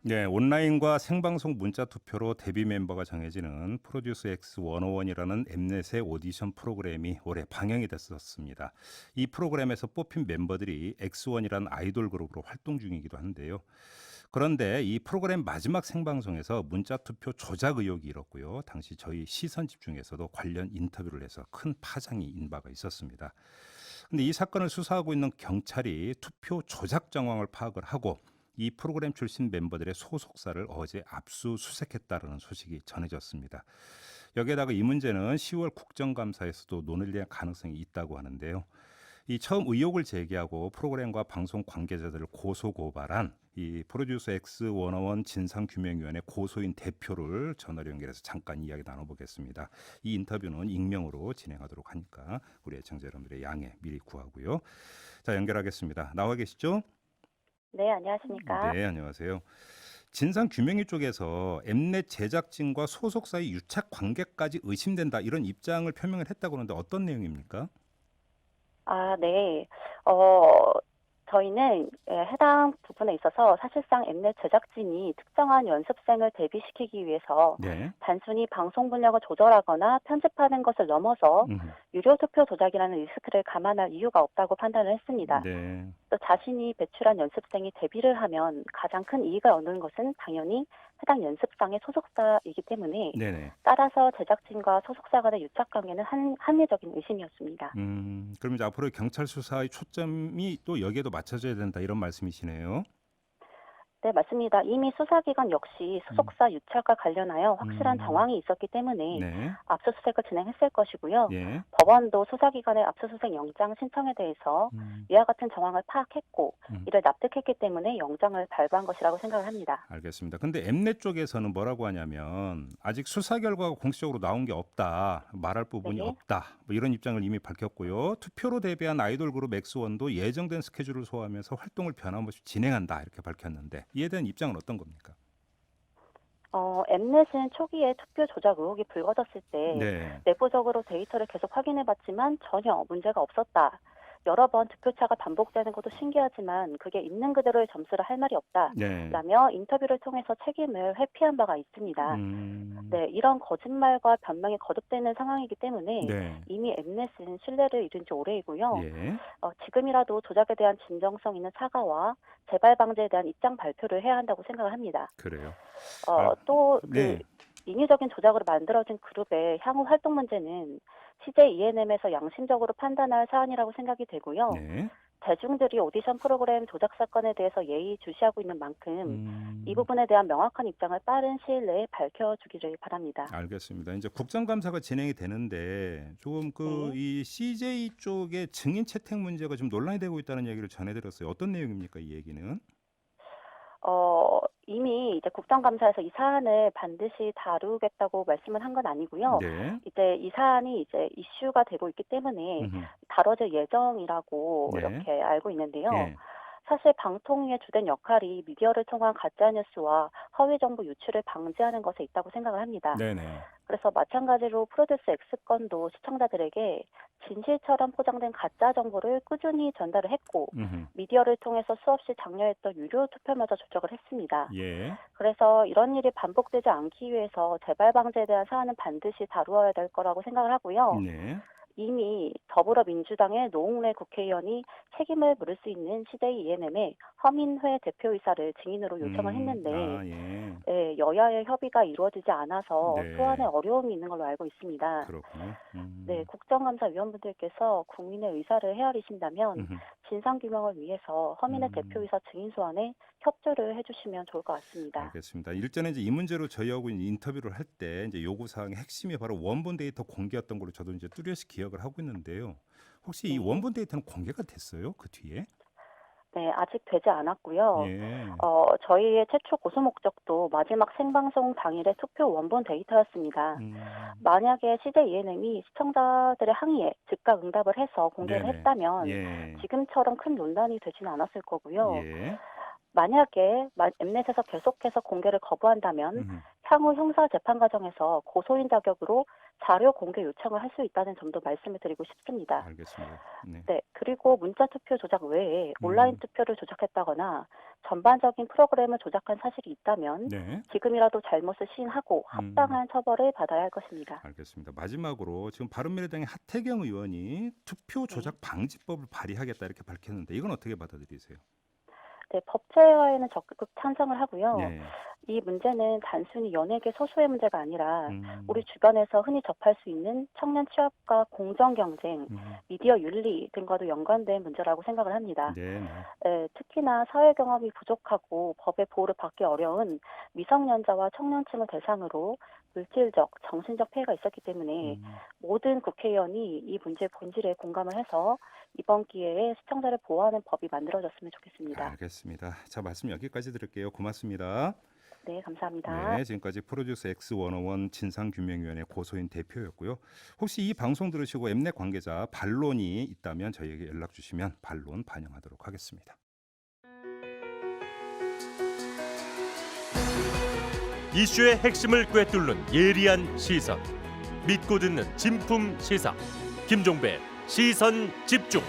네, 온라인과 생방송 문자 투표로 데뷔 멤버가 정해지는 프로듀스 X 101이라는 엠넷의 오디션 프로그램이 올해 방영이 됐었습니다. 이 프로그램에서 뽑힌 멤버들이 X1이라는 아이돌 그룹으로 활동 중이기도 한데요. 그런데 이 프로그램 마지막 생방송에서 문자 투표 조작 의혹이 일었고요. 당시 저희 시선 집중에서도 관련 인터뷰를 해서 큰 파장이 인 바가 있었습니다. 근데 이 사건을 수사하고 있는 경찰이 투표 조작 정황을 파악을 하고 이 프로그램 출신 멤버들의 소속사를 어제 압수수색했다는 소식이 전해졌습니다. 여기에다가 이 문제는 10월 국정감사에서도 논의될 가능성이 있다고 하는데요. 이 처음 의혹을 제기하고 프로그램과 방송 관계자들을 고소 고발한 이 프로듀서 X 101 진상규명위원회 고소인 대표를 전화로 연결해서 잠깐 이야기 나눠보겠습니다. 이 인터뷰는 익명으로 진행하도록 하니까 우리 애청자 여러분들의 양해 미리 구하고요. 자, 연결하겠습니다. 나와 계시죠? 네, 안녕하십니까. 네, 안녕하세요. 진상규명위 쪽에서 엠넷 제작진과 소속사의 유착 관계까지 의심된다 이런 입장을 표명을 했다고 하는데 어떤 내용입니까? 네. 어, 저희는 해당 부분에 있어서 사실상 엠넷 제작진이 특정한 연습생을 데뷔시키기 위해서 네. 단순히 방송 분량을 조절하거나 편집하는 것을 넘어서 음, 유료 투표 조작이라는 리스크를 감안할 이유가 없다고 판단을 했습니다. 네. 또 자신이 배출한 연습생이 데뷔를 하면 가장 큰 이익을 얻는 것은 당연히 해당 연습상의 소속사이기 때문에 네네. 따라서 제작진과 소속사 간의 유착 관계는 합리적인 의심이었습니다. 그럼 이제 앞으로 경찰 수사의 초점이 또 여기에도 맞춰져야 된다 이런 말씀이시네요. 네, 맞습니다. 이미 수사기관 역시 음, 소속사 유착과 관련하여 확실한 음, 정황이 있었기 때문에 네, 압수수색을 진행했을 것이고요. 예, 법원도 수사기관의 압수수색 영장 신청에 대해서 음, 이와 같은 정황을 파악했고 음, 이를 납득했기 때문에 영장을 발부한 것이라고 생각을 합니다. 알겠습니다. 근데 엠넷 쪽에서는 뭐라고 하냐면 아직 수사 결과가 공식적으로 나온 게 없다, 말할 부분이 네. 없다, 뭐 이런 입장을 이미 밝혔고요. 투표로 데뷔한 아이돌 그룹 엑스원도 예정된 스케줄을 소화하면서 활동을 변함없이 진행한다 이렇게 밝혔는데 이에 대한 입장은 어떤 겁니까? 엠넷은 초기에 투표 조작 의혹이 불거졌을 때 네, 내부적으로 데이터를 계속 확인해봤지만 전혀 문제가 없었다. 여러 번 득표차가 반복되는 것도 신기하지만 그게 있는 그대로의 점수를 할 말이 없다. 네, 라며 인터뷰를 통해서 책임을 회피한 바가 있습니다. 음, 네, 이런 거짓말과 변명이 거듭되는 상황이기 때문에 네, 이미 엠넷은 신뢰를 잃은 지 오래이고요. 예. 지금이라도 조작에 대한 진정성 있는 사과와 재발 방지에 대한 입장 발표를 해야 한다고 생각을 합니다. 그래요. 아, 또 그 네. 인위적인 조작으로 만들어진 그룹의 향후 활동 문제는 CJ ENM에서 양심적으로 판단할 사안이라고 생각이 되고요. 네. 대중들이 오디션 프로그램 조작 사건에 대해서 예의주시하고 있는 만큼 이 음, 부분에 대한 명확한 입장을 빠른 시일 내에 밝혀주기를 바랍니다. 알겠습니다. 이제 국정감사가 진행이 되는데 조금 그 네. 이 CJ 쪽의 증인 채택 문제가 좀 논란이 되고 있다는 얘기를 전해들었어요. 어떤 내용입니까, 이 얘기는? 이미 이제 국정감사에서 이 사안을 반드시 다루겠다고 말씀을 한 건 아니고요. 네. 이제 이 사안이 이제 이슈가 되고 있기 때문에 음흠. 다뤄질 예정이라고 네. 이렇게 알고 있는데요. 예. 사실 방통위의 주된 역할이 미디어를 통한 가짜뉴스와 허위 정보 유출을 방지하는 것에 있다고 생각을 합니다. 네네. 그래서 마찬가지로 프로듀스 X건도 시청자들에게 진실처럼 포장된 가짜 정보를 꾸준히 전달을 했고 음흠. 미디어를 통해서 수없이 장려했던 유료 투표마저 조작을 했습니다. 예. 그래서 이런 일이 반복되지 않기 위해서 재발 방지에 대한 사안은 반드시 다루어야 될 거라고 생각을 하고요. 네. 이미 더불어민주당의 노웅래 국회의원이 책임을 물을 수 있는 CJ ENM의 허민회 대표이사를 증인으로 요청을 했는데 예. 여야의 협의가 이루어지지 않아서 소환에 네. 어려움이 있는 걸로 알고 있습니다. 그렇군요. 네, 국정감사위원분들께서 국민의 의사를 헤아리신다면 음흠. 진상규명을 위해서 허민의 음. 대표이사 증인 소환에 협조를 해주시면 좋을 것 같습니다. 알겠습니다. 일전에 이제 이 문제로 저희하고 이제 인터뷰를 할 때 이제 요구 사항의 핵심이 바로 원본 데이터 공개였던 걸로 저도 이제 뚜렷이 기억을 하고 있는데요. 혹시 이 네. 원본 데이터는 공개가 됐어요? 그 뒤에? 네, 아직 되지 않았고요. 예. 저희의 최초 고소 목적도 마지막 생방송 당일의 투표 원본 데이터였습니다. 음. 만약에 CJ ENM이 시청자들의 항의에 즉각 응답을 해서 공개를 네네. 했다면 예. 지금처럼 큰 논란이 되지는 않았을 거고요. 예. 만약에 엠넷에서 계속해서 공개를 거부한다면 음흠. 향후 형사 재판 과정에서 고소인 자격으로 자료 공개 요청을 할 수 있다는 점도 말씀을 드리고 싶습니다. 알겠습니다. 네. 네, 그리고 문자 투표 조작 외에 온라인 투표를 조작했다거나 전반적인 프로그램을 조작한 사실이 있다면 네. 지금이라도 잘못을 시인하고 음. 합당한 처벌을 받아야 할 것입니다. 알겠습니다. 마지막으로 지금 바른미래당의 하태경 의원이 투표 조작 방지법을 발의하겠다 이렇게 밝혔는데 이건 어떻게 받아들이세요? 네, 법제화에는 적극 찬성을 하고요. 네. 이 문제는 단순히 연예계 소수의 문제가 아니라 음. 우리 주변에서 흔히 접할 수 있는 청년 취업과 공정 경쟁, 미디어 윤리 등과도 연관된 문제라고 생각을 합니다. 네. 네. 특히나 사회 경험이 부족하고 법의 보호를 받기 어려운 미성년자와 청년층을 대상으로 물질적, 정신적 피해가 있었기 때문에 모든 국회의원이 이 문제의 본질에 공감을 해서 이번 기회에 시청자를 보호하는 법이 만들어졌으면 좋겠습니다. 알겠습니다. 자, 말씀 여기까지 드릴게요. 고맙습니다. 네, 감사합니다. 네, 지금까지 프로듀스 X101 진상규명위원회 고소인 대표였고요. 혹시 이 방송 들으시고 엠넷 관계자 반론이 있다면 저희에게 연락 주시면 반론 반영하도록 하겠습니다. 이슈의 핵심을 꿰뚫는 예리한 시선, 믿고 듣는 진품 시사 김종배 시선 집중.